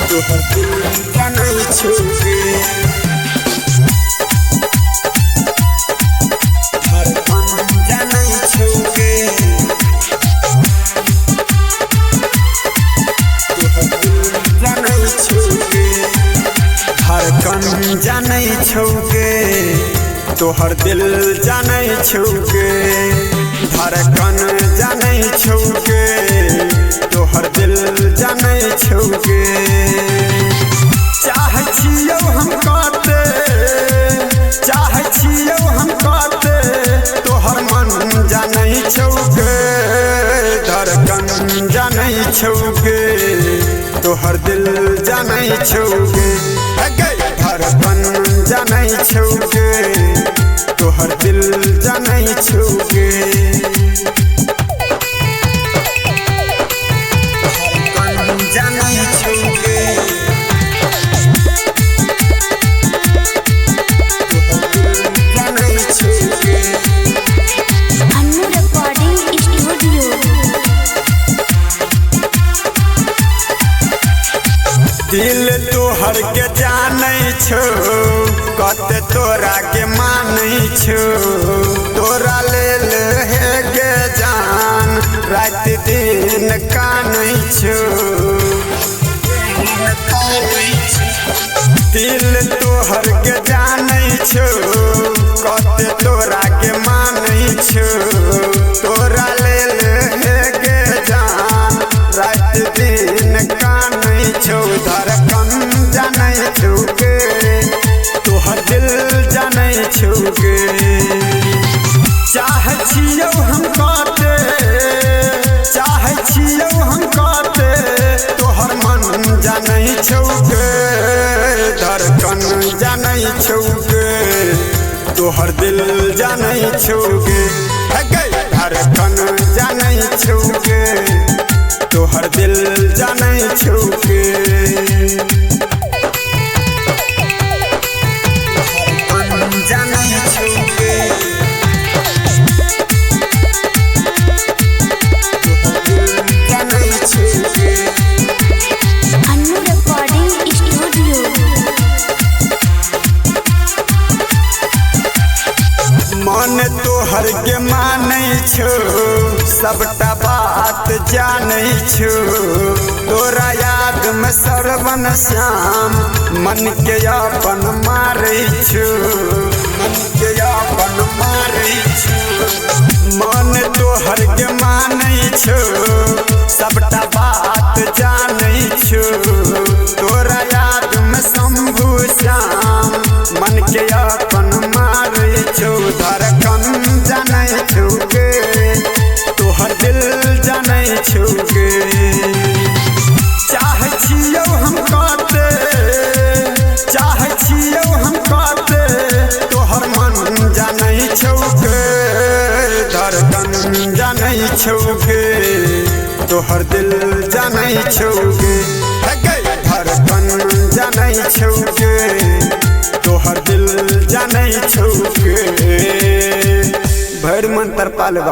तोहर दिल जानै छौगे धड़कन जानै छौगे तोहर दिल जानै छौगे धड़कन जानै छौगे तोहर दिल जानै छौगे धड़कन जानै छौगे तोहर दिल जानै छौगे चाहै छियौ हम कहते चाहै छियौ हम कहते तोहर मन जानै छौगे धड़कन जानै छौगे तोहर दिल जानै छौगे धड़कन जानै छौगे तोहर दिल जानै छौगे जानै छौगे जानै छौगे अन्नू रिकॉर्डिंग स्टूडियो। दिल तोहर के जानै छौ कते तोरा के मानै छौ तोरा लेल हे गे जान रात दिन कानै छौ दिल तोहर के जानै छौ कते तोरा के मानै छौ तोरा लेल हे गे जान रात दिन कानै छौ धड़कन जानै छौगे तोहर दिल जानै छौगे चाहै छियौ हम कहते चाहै छियौ हम कहते तोहर मन जानै छौगे धड़कन जानै छौगे तोहर दिल जानै छौगे धड़कन जानै छौगे तोहर दिल जानै छौगे धड़कन जानै छौगे जानै छौगे अन्नू रिकॉर्डिंग स्टूडियो। मन तोहर के मानै छौ सबटा बात जानै छौ तोरा याद में सरवन श्याम मन के अपन मारै छौ मन के अपन मारै छौ मन तोहर के मानै छौ सबटा बात जानै छौ तोरा याद में शंभू श्याम मन के अपन मारै छौ धड़कन जानै छौगे तोहर दिल जानै छौगे चाहै छियौ हम कहते चाहै छियौ हम कहते तोहर मन जानै छौगे धड़कन जानै छौगे तोहर दिल जानै छौगे धड़कन जानै छौगे तोहर दिल जानै छौगे भैर मन तरपाल बाबू।